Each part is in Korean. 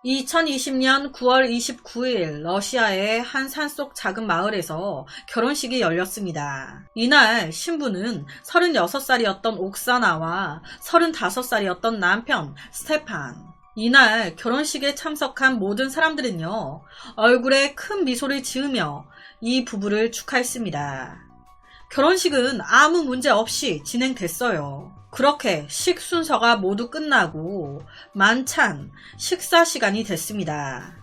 2020년 9월 29일 러시아의 한 산속 작은 마을에서 결혼식이 열렸습니다. 이날 신부는 36살이었던 옥사나와 35살이었던 남편 스테판. 이날 결혼식에 참석한 모든 사람들은요, 얼굴에 큰 미소를 지으며 이 부부를 축하했습니다. 결혼식은 아무 문제 없이 진행됐어요. 그렇게 식순서가 모두 끝나고 만찬, 식사 시간이 됐습니다.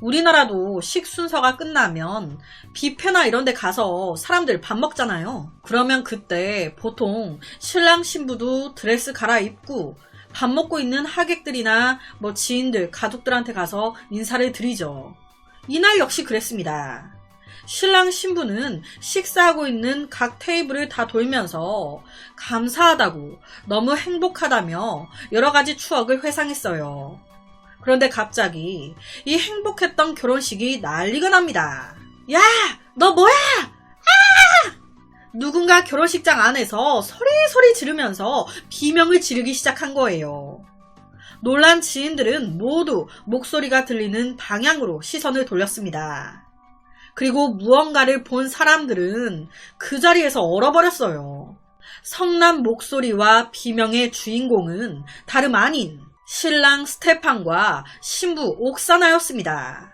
우리나라도 식순서가 끝나면 뷔페나 이런 데 가서 사람들 밥 먹잖아요. 그러면 그때 보통 신랑 신부도 드레스 갈아입고 밥 먹고 있는 하객들이나 지인들, 가족들한테 가서 인사를 드리죠. 이날 역시 그랬습니다. 신랑 신부는 식사하고 있는 각 테이블을 다 돌면서 감사하다고, 너무 행복하다며 여러 가지 추억을 회상했어요. 그런데 갑자기 이 행복했던 결혼식이 난리가 납니다. 야! 너 뭐야! 아! 누군가 결혼식장 안에서 소리 지르면서 비명을 지르기 시작한 거예요. 놀란 지인들은 모두 목소리가 들리는 방향으로 시선을 돌렸습니다. 그리고 무언가를 본 사람들은 그 자리에서 얼어버렸어요. 성난 목소리와 비명의 주인공은 다름 아닌 신랑 스테판과 신부 옥사나였습니다.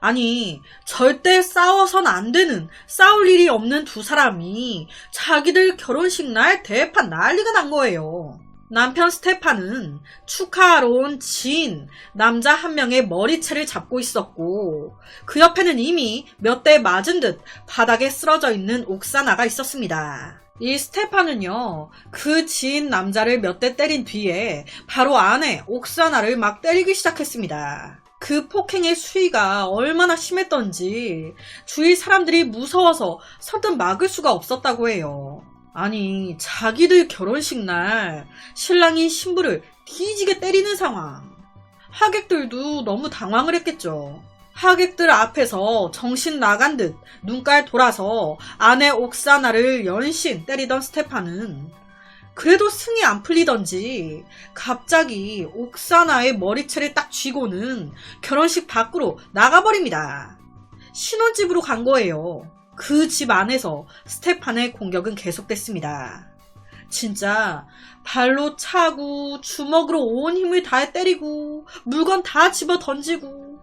아니, 절대 싸워선 안 되는, 싸울 일이 없는 두 사람이 자기들 결혼식 날 대판 난리가 난 거예요. 남편 스테판은 축하하러 온 지인 남자 한 명의 머리채를 잡고 있었고, 그 옆에는 이미 몇 대 맞은 듯 바닥에 쓰러져 있는 옥사나가 있었습니다. 이 스테판은요, 그 지인 남자를 몇 대 때린 뒤에 바로 아내 옥사나를 막 때리기 시작했습니다. 그 폭행의 수위가 얼마나 심했던지 주위 사람들이 무서워서 선뜻 막을 수가 없었다고 해요. 아니, 자기들 결혼식 날 신랑이 신부를 뒤지게 때리는 상황. 하객들도 너무 당황을 했겠죠. 하객들 앞에서 정신 나간 듯 눈깔 돌아서 아내 옥사나를 연신 때리던 스테판은 그래도 승이 안 풀리던지 갑자기 옥사나의 머리채를 딱 쥐고는 결혼식 밖으로 나가버립니다. 신혼집으로 간 거예요. 그 집 안에서 스테판의 공격은 계속됐습니다. 진짜 발로 차고 주먹으로 온 힘을 다해 때리고 물건 다 집어 던지고.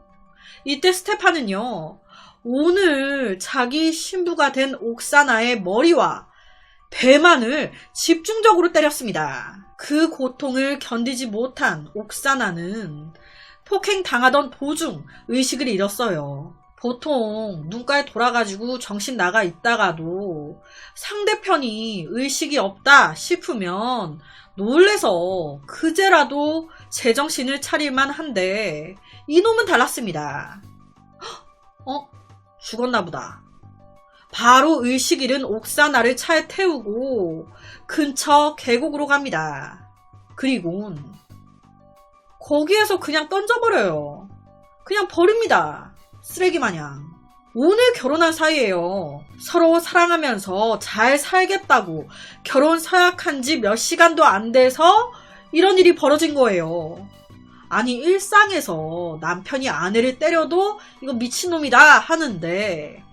이때 스테판은요, 오늘 자기 신부가 된 옥사나의 머리와 배만을 집중적으로 때렸습니다. 그 고통을 견디지 못한 옥사나는 폭행당하던 도중 의식을 잃었어요. 보통 눈깔 돌아가지고 정신 나가 있다가도 상대편이 의식이 없다 싶으면 놀래서 그제라도 제정신을 차릴만 한데 이놈은 달랐습니다. 죽었나 보다. 바로 의식 잃은 옥사나를 차에 태우고 근처 계곡으로 갑니다. 그리곤 거기에서 그냥 던져버려요. 그냥 버립니다. 쓰레기 마냥. 오늘 결혼한 사이예요. 서로 사랑하면서 잘 살겠다고 결혼 서약한 지 몇 시간도 안 돼서 이런 일이 벌어진 거예요. 아니, 일상에서 남편이 아내를 때려도 이거 미친놈이다 하는데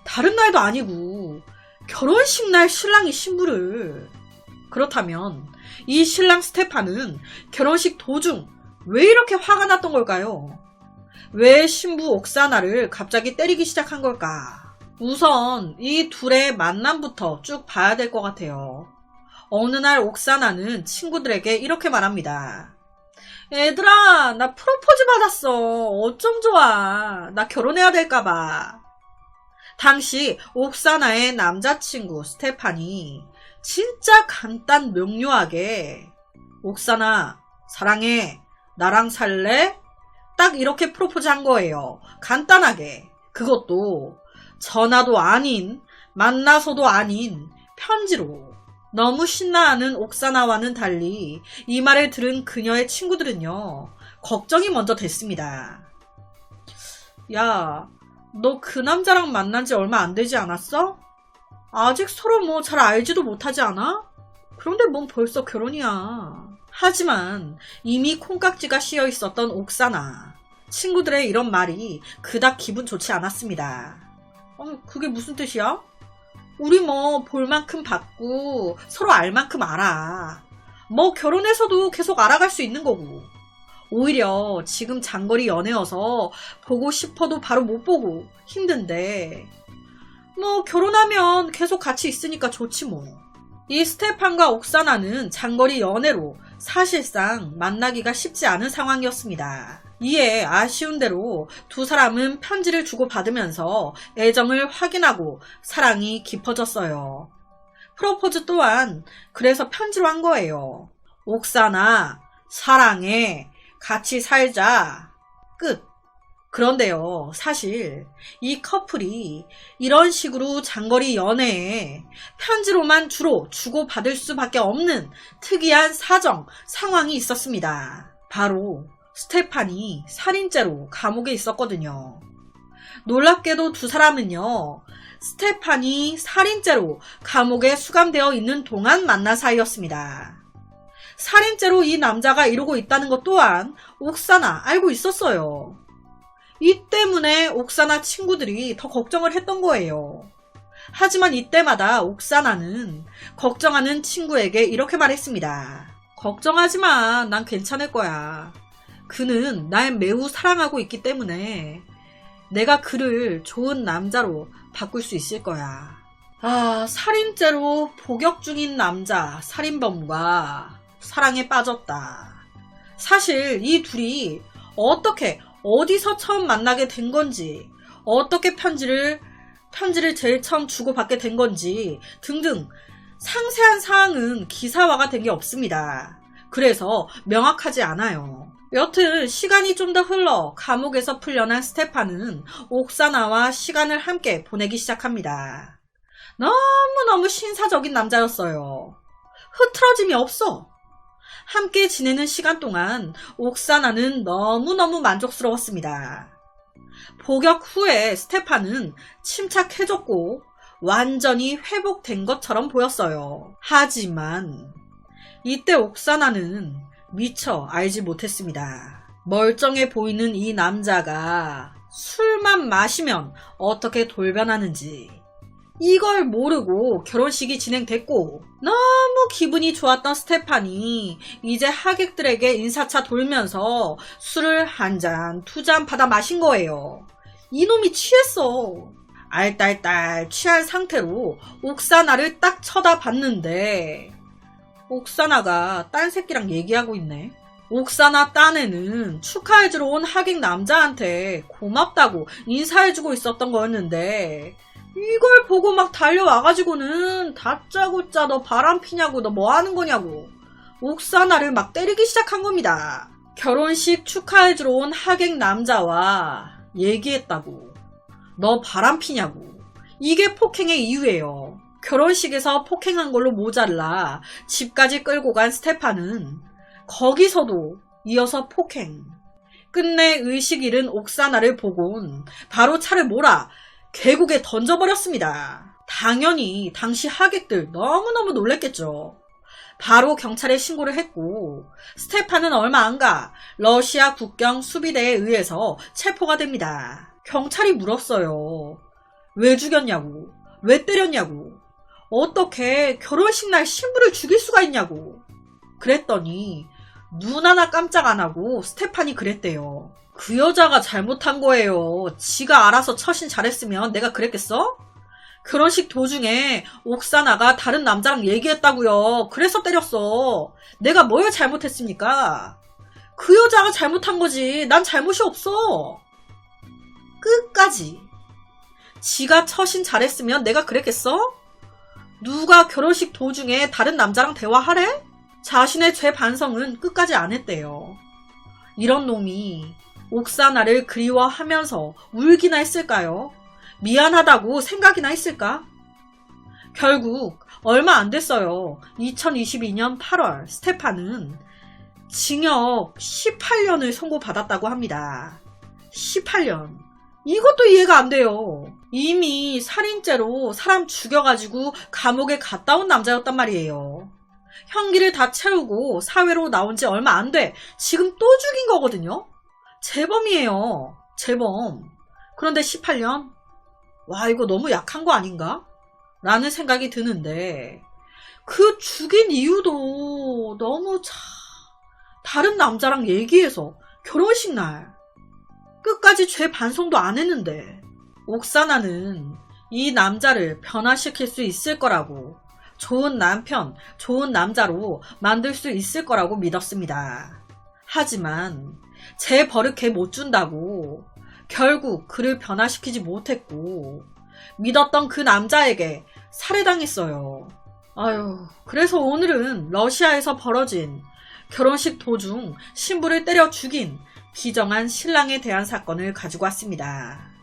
다른 날도 아니고 결혼식 날 신랑이 신부를. 그렇다면 이 신랑 스테판은 결혼식 도중 왜 이렇게 화가 났던 걸까요? 왜 신부 옥사나를 갑자기 때리기 시작한 걸까? 우선 이 둘의 만남부터 쭉 봐야 될 것 같아요. 어느 날 옥사나는 친구들에게 이렇게 말합니다. 얘들아, 나 프로포즈 받았어. 어쩜 좋아. 나 결혼해야 될까봐. 당시 옥사나의 남자친구 스테판이 진짜 간단 명료하게 옥사나 사랑해, 나랑 살래? 딱 이렇게 프로포즈 한 거예요. 간단하게. 그것도 전화도 아닌, 만나서도 아닌 편지로. 너무 신나하는 옥사나와는 달리 이 말을 들은 그녀의 친구들은요, 걱정이 먼저 됐습니다. 야, 너 그 남자랑 만난 지 얼마 안 되지 않았어? 아직 서로 잘 알지도 못하지 않아? 그런데 뭔 벌써 결혼이야. 하지만 이미 콩깍지가 씌어 있었던 옥사나. 친구들의 이런 말이 그닥 기분 좋지 않았습니다. 그게 무슨 뜻이야? 우리 뭐 볼 만큼 봤고 서로 알 만큼 알아. 뭐 결혼해서도 계속 알아갈 수 있는 거고. 오히려 지금 장거리 연애여서 보고 싶어도 바로 못 보고 힘든데 뭐 결혼하면 계속 같이 있으니까 좋지 뭐. 이 스테판과 옥사나는 장거리 연애로 사실상 만나기가 쉽지 않은 상황이었습니다. 이에 아쉬운 대로 두 사람은 편지를 주고받으면서 애정을 확인하고 사랑이 깊어졌어요. 프로포즈 또한 그래서 편지로 한 거예요. 옥사나, 사랑해, 같이 살자, 끝. 그런데요, 사실 이 커플이 이런 식으로 장거리 연애에 편지로만 주로 주고받을 수밖에 없는 특이한 상황이 있었습니다. 바로 스테판이 살인죄로 감옥에 있었거든요. 놀랍게도 두 사람은요, 스테판이 살인죄로 감옥에 수감되어 있는 동안 만난 사이였습니다. 살인죄로 이 남자가 이러고 있다는 것 또한 옥사나 알고 있었어요. 이 때문에 옥사나 친구들이 더 걱정을 했던 거예요. 하지만 이때마다 옥사나는 걱정하는 친구에게 이렇게 말했습니다. 걱정하지 마. 난 괜찮을 거야. 그는 날 매우 사랑하고 있기 때문에 내가 그를 좋은 남자로 바꿀 수 있을 거야. 살인죄로 복역 중인 남자 살인범과 사랑에 빠졌다. 사실 이 둘이 어떻게 어디서 처음 만나게 된 건지, 어떻게 편지를 제일 처음 주고받게 된 건지 등등 상세한 사항은 기사화가 된 게 없습니다. 그래서 명확하지 않아요. 여튼 시간이 좀 더 흘러 감옥에서 풀려난 스테판은 옥사나와 시간을 함께 보내기 시작합니다. 너무너무 신사적인 남자였어요. 흐트러짐이 없어. 함께 지내는 시간 동안 옥사나는 너무너무 만족스러웠습니다. 복역 후에 스테판은 침착해졌고 완전히 회복된 것처럼 보였어요. 하지만 이때 옥사나는 미처 알지 못했습니다. 멀쩡해 보이는 이 남자가 술만 마시면 어떻게 돌변하는지. 이걸 모르고 결혼식이 진행됐고 너무 기분이 좋았던 스테판이 이제 하객들에게 인사차 돌면서 술을 한 잔, 두 잔 받아 마신 거예요. 이놈이 취했어. 알딸딸 취한 상태로 옥사나를 딱 쳐다봤는데 옥사나가 딴 새끼랑 얘기하고 있네. 옥사나 딴에는 축하해주러 온 하객 남자한테 고맙다고 인사해주고 있었던 거였는데 이걸 보고 막 달려와가지고는 다짜고짜 너 바람 피냐고, 너 뭐 하는 거냐고 옥사나를 막 때리기 시작한 겁니다. 결혼식 축하해주러 온 하객 남자와 얘기했다고 너 바람 피냐고. 이게 폭행의 이유예요. 결혼식에서 폭행한 걸로 모자라 집까지 끌고 간 스테판은 거기서도 이어서 폭행. 끝내 의식 잃은 옥사나를 보곤 바로 차를 몰아 계곡에 던져버렸습니다. 당연히 당시 하객들 너무너무 놀랬겠죠. 바로 경찰에 신고를 했고 스테판은 얼마 안 가 러시아 국경 수비대에 의해서 체포가 됩니다. 경찰이 물었어요. 왜 죽였냐고, 왜 때렸냐고, 어떻게 결혼식 날 신부를 죽일 수가 있냐고. 그랬더니 눈 하나 깜짝 안 하고 스테판이 그랬대요. 그 여자가 잘못한 거예요. 지가 알아서 처신 잘했으면 내가 그랬겠어? 결혼식 도중에 옥사나가 다른 남자랑 얘기했다고요. 그래서 때렸어. 내가 뭘 잘못했습니까? 그 여자가 잘못한 거지. 난 잘못이 없어. 끝까지. 지가 처신 잘했으면 내가 그랬겠어? 누가 결혼식 도중에 다른 남자랑 대화하래? 자신의 죄 반성은 끝까지 안 했대요. 이런 놈이 옥사나를 그리워하면서 울기나 했을까요? 미안하다고 생각이나 했을까? 결국 얼마 안 됐어요. 2022년 8월 스테판은 징역 18년을 선고받았다고 합니다. 18년. 이것도 이해가 안 돼요. 이미 살인죄로 사람 죽여가지고 감옥에 갔다 온 남자였단 말이에요. 형기를 다 채우고 사회로 나온 지 얼마 안 돼. 지금 또 죽인 거거든요. 재범이에요. 재범. 그런데 18년? 와, 이거 너무 약한 거 아닌가? 라는 생각이 드는데, 그 죽인 이유도 너무 다른 남자랑 얘기해서 결혼식 날 끝까지 죄 반성도 안 했는데, 옥사나는 이 남자를 변화시킬 수 있을 거라고, 좋은 남편, 좋은 남자로 만들 수 있을 거라고 믿었습니다. 하지만 제 버릇해 못 준다고 결국 그를 변화시키지 못했고 믿었던 그 남자에게 살해당했어요. 아유, 그래서 오늘은 러시아에서 벌어진 결혼식 도중 신부를 때려 죽인 비정한 신랑에 대한 사건을 가지고 왔습니다.